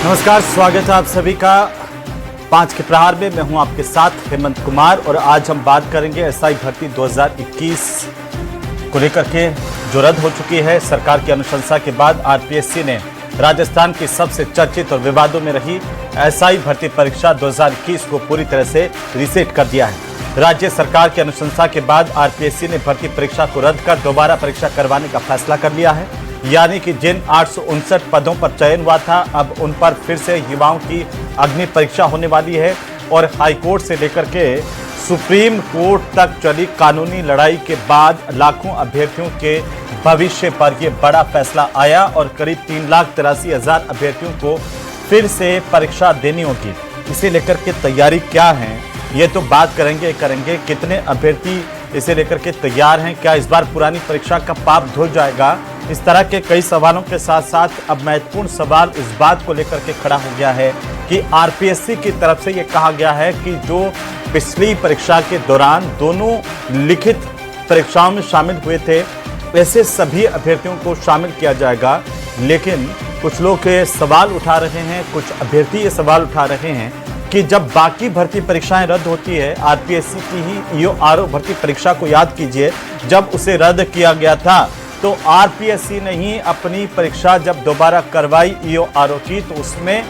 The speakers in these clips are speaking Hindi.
नमस्कार, स्वागत है आप सभी का 5 के प्रहार में। मैं हूं आपके साथ हेमंत कुमार और आज हम बात करेंगे एसआई भर्ती 2021 को लेकर के जो रद्द हो चुकी है। सरकार की अनुशंसा के बाद आरपीएससी ने राजस्थान की सबसे चर्चित और विवादों में रही एसआई भर्ती परीक्षा 2021 को पूरी तरह से रीसेट कर दिया है। राज्य सरकार की अनुशंसा के बाद आरपीएससी ने भर्ती परीक्षा को रद्द कर दोबारा परीक्षा करवाने का फैसला कर लिया है। यानी कि जिन 859 पदों पर चयन हुआ था, अब उन पर फिर से युवाओं की अग्नि परीक्षा होने वाली है। और हाईकोर्ट से लेकर के सुप्रीम कोर्ट तक चली कानूनी लड़ाई के बाद लाखों अभ्यर्थियों के भविष्य पर यह बड़ा फैसला आया और करीब 3,83,000 अभ्यर्थियों को फिर से परीक्षा देनी होगी। इसे लेकर के तैयारी क्या है, ये तो बात करेंगे। कितने अभ्यर्थी इसे लेकर के तैयार हैं, क्या इस बार पुरानी परीक्षा का पाप धुल जाएगा? इस तरह के कई सवालों के साथ साथ अब महत्वपूर्ण सवाल इस बात को लेकर के खड़ा हो गया है कि आरपीएससी की तरफ से ये कहा गया है कि जो पिछली परीक्षा के दौरान दोनों लिखित परीक्षाओं में शामिल हुए थे, ऐसे सभी अभ्यर्थियों को शामिल किया जाएगा। लेकिन कुछ लोग ये सवाल उठा रहे हैं, कुछ अभ्यर्थी ये सवाल उठा रहे हैं कि जब बाकी भर्ती परीक्षाएं रद्द होती है, आरपीएससी की ही ईओआरओ भर्ती परीक्षा को याद कीजिए, जब उसे रद्द किया गया था तो आरपीएससी ने ही अपनी परीक्षा जब दोबारा करवाई ईओआरओ की, तो उसमें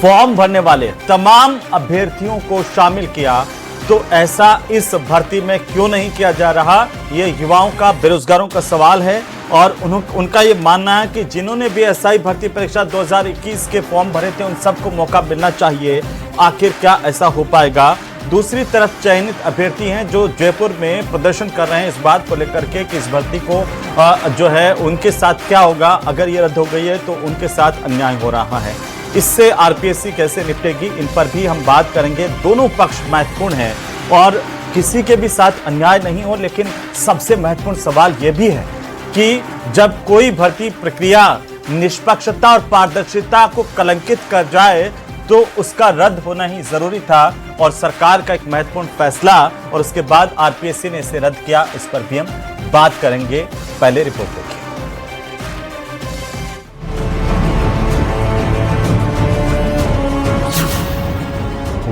फॉर्म भरने वाले तमाम अभ्यर्थियों को शामिल किया। तो ऐसा इस भर्ती में क्यों नहीं किया जा रहा, ये युवाओं का, बेरोजगारों का सवाल है। और उनका ये मानना है कि जिन्होंने भी एसआई भर्ती परीक्षा 2021 के फॉर्म भरे थे, उन सबको मौका मिलना चाहिए। आखिर क्या ऐसा हो पाएगा? दूसरी तरफ चयनित अभ्यर्थी हैं जो जयपुर में प्रदर्शन कर रहे हैं इस बात को लेकर के कि इस भर्ती को जो है उनके साथ क्या होगा, अगर ये रद्द हो गई है तो उनके साथ अन्याय हो रहा है। इससे आरपीएससी कैसे निपटेगी, इन पर भी हम बात करेंगे। दोनों पक्ष महत्वपूर्ण हैं और किसी के भी साथ अन्याय नहीं हो, लेकिन सबसे महत्वपूर्ण सवाल ये भी है कि जब कोई भर्ती प्रक्रिया निष्पक्षता और पारदर्शिता को कलंकित कर जाए तो उसका रद्द होना ही जरूरी था। और सरकार का एक महत्वपूर्ण फैसला और उसके बाद आरपीएससी ने इसे रद्द किया, इस पर भी हम बात करेंगे। पहले रिपोर्ट देखिए।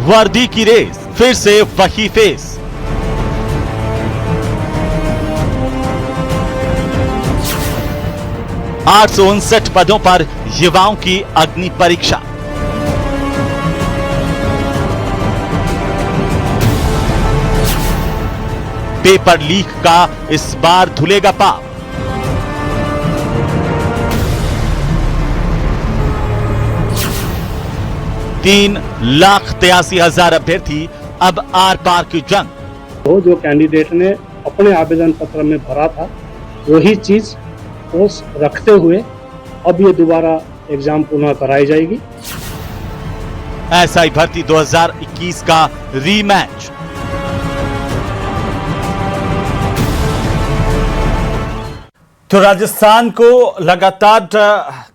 वर्दी की रेस, फिर से वही फेस। आठ सौ 59 पदों पर युवाओं की अग्नि परीक्षा। पेपर लीक का इस बार धुलेगा पाप। तीन 3,83,000 अभ्यर्थी, अब आर पार की जंग। तो जो कैंडिडेट ने अपने आवेदन पत्र में भरा था, वही चीज को रखते हुए अब ये दोबारा एग्जाम पुनः कराई जाएगी। एसआई भर्ती 2021 का रीमैच। तो राजस्थान को लगातार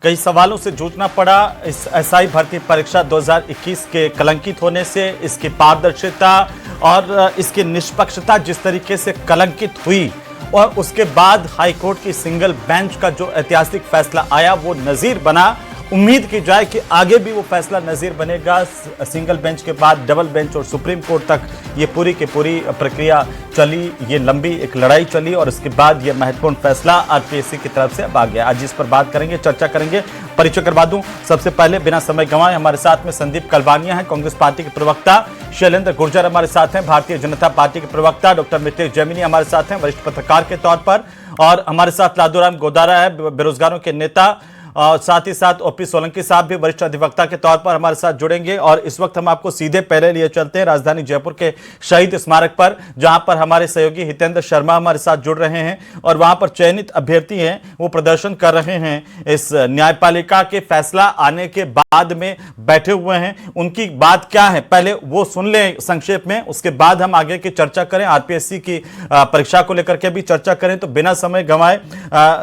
कई सवालों से जूझना पड़ा इस एसआई भर्ती परीक्षा 2021 के कलंकित होने से। इसकी पारदर्शिता और इसकी निष्पक्षता जिस तरीके से कलंकित हुई और उसके बाद हाईकोर्ट की सिंगल बेंच का जो ऐतिहासिक फैसला आया, वो नज़ीर बना। उम्मीद की जाए कि आगे भी वो फैसला नज़ीर बनेगा। सिंगल बेंच के बाद डबल बेंच और सुप्रीम कोर्ट तक ये पूरी की पूरी प्रक्रिया चली, ये लंबी एक लड़ाई चली और उसके बाद ये महत्वपूर्ण फैसला आरपीएससी की तरफ से अब आ गया। आज इस पर बात करेंगे, चर्चा करेंगे। परिचय करवा दूं सबसे पहले, बिना समय गंवाए हमारे साथ में संदीप कलवानिया हैं, कांग्रेस पार्टी के प्रवक्ता। शैलेंद्र गुर्जर हमारे साथ हैं, भारतीय जनता पार्टी के प्रवक्ता। डॉक्टर मितेश जैमिनी हमारे साथ हैं, वरिष्ठ पत्रकार के तौर पर। और हमारे साथ लादूराम गोदारा है, बेरोजगारों के नेता। और साथ ही साथ ओपी सोलंकी साहब भी वरिष्ठ अधिवक्ता के तौर पर हमारे साथ जुड़ेंगे। और इस वक्त हम आपको सीधे पहले लिए चलते हैं राजधानी जयपुर के शहीद स्मारक पर, जहां पर हमारे सहयोगी हितेंद्र शर्मा हमारे साथ जुड़ रहे हैं और वहां पर चयनित अभ्यर्थी हैं, वो प्रदर्शन कर रहे हैं। इस न्यायपालिका के फैसला आने के बाद में बैठे हुए हैं, उनकी बात क्या है पहले वो सुन लें संक्षेप में, उसके बाद हम आगे की चर्चा करें। आरपीएससी की परीक्षा को लेकर के भी चर्चा करें। तो बिना समय गंवाए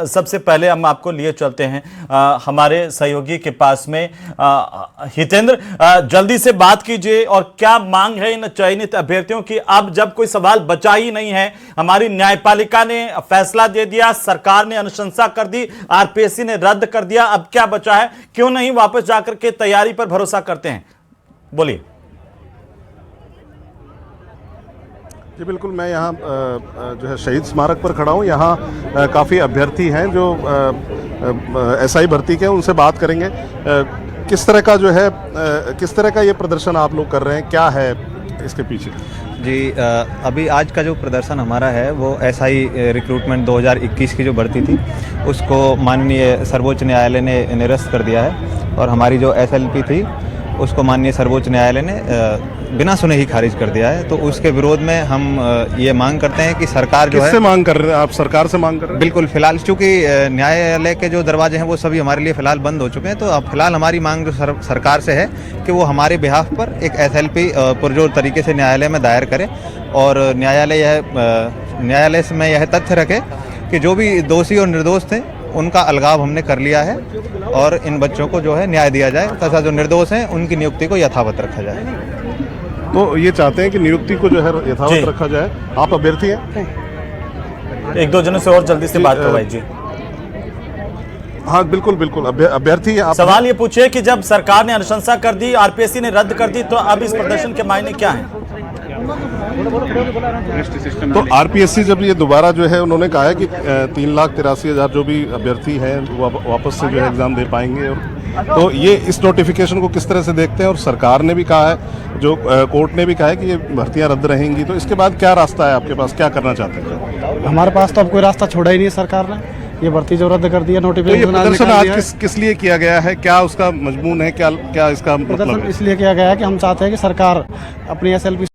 सबसे पहले हम आपको लिए चलते हैं हमारे सहयोगी के पास में। हितेंद्र, जल्दी से बात कीजिए और क्या मांग है इन चयनित अभ्यर्थियों की? अब जब कोई सवाल बचा ही नहीं है, हमारी न्यायपालिका ने फैसला दे दिया, सरकार ने अनुशंसा कर दी, आरपीएससी ने रद्द कर दिया, अब क्या बचा है? क्यों नहीं वापस जाकर के तैयारी पर भरोसा करते हैं? बोलिए। जी बिल्कुल, मैं यहाँ जो है शहीद स्मारक पर खड़ा हूँ। यहाँ काफ़ी अभ्यर्थी हैं जो एसआई भर्ती के हैं, उनसे बात करेंगे। किस तरह का जो है किस तरह का ये प्रदर्शन आप लोग कर रहे हैं, क्या है इसके पीछे? जी अभी आज का जो प्रदर्शन हमारा है वो एसआई रिक्रूटमेंट 2021 की जो भर्ती थी उसको माननीय सर्वोच्च न्यायालय ने निरस्त कर दिया है और हमारी जो एसएलपी थी उसको माननीय सर्वोच्च न्यायालय ने बिना सुने ही खारिज कर दिया है। तो उसके विरोध में हम ये मांग करते हैं कि सरकार जो है। किससे मांग कर रहे हैं आप? सरकार से मांग कर रहे हैं? बिल्कुल, फिलहाल चूंकि न्यायालय के जो दरवाजे हैं वो सभी हमारे लिए फिलहाल बंद हो चुके हैं, तो अब फिलहाल हमारी मांग जो सरकार से है कि वो हमारे बिहाफ पर एक एसएलपी पुरजोर तरीके से न्यायालय में दायर करे और न्यायालय में यह तथ्य रखे कि जो भी दोषी और निर्दोष थे उनका अलगाव हमने कर लिया है और इन बच्चों को जो है न्याय दिया जाए तथा जो निर्दोष हैं उनकी नियुक्ति को यथावत रखा जाए। तो ये चाहते हैं कि नियुक्ति को जो है यथावत रखा जाए। आप अभ्यर्थी हैं? एक दो जनों से और जल्दी से बात करवाइए जी। हाँ बिल्कुल बिल्कुल, अभ्यर्थी है आप। सवाल ये पूछिए कि जब सरकार ने अनुशंसा कर दी, आरपीएससी ने रद्द कर दी, तो अब इस प्रदर्शन के मायने क्या हैं? तो आरपीएससी जब ये दोबारा जो है उन्होंने कहा है कि 3,83,000 जो भी अभ्यर्थी हैं वो वापस से जो है एग्जाम दे पाएंगे, और तो ये इस नोटिफिकेशन को किस तरह से देखते हैं? और सरकार ने भी कहा है, जो कोर्ट ने भी कहा है कि ये भर्तियां रद्द रहेंगी, तो इसके बाद क्या रास्ता है आपके पास, क्या करना चाहते हैं? हमारे पास तो अब कोई रास्ता छोड़ा ही नहीं है सरकार ने, ये भर्ती जो रद्द कर दिया, तो ये नोटिफिकेशन प्रदर्शन आज किस लिए किया गया है, क्या उसका मजमून है, क्या इसका मतलब है? इसलिए किया गया है कि हम चाहते हैं कि सरकार अपनी एसएलपी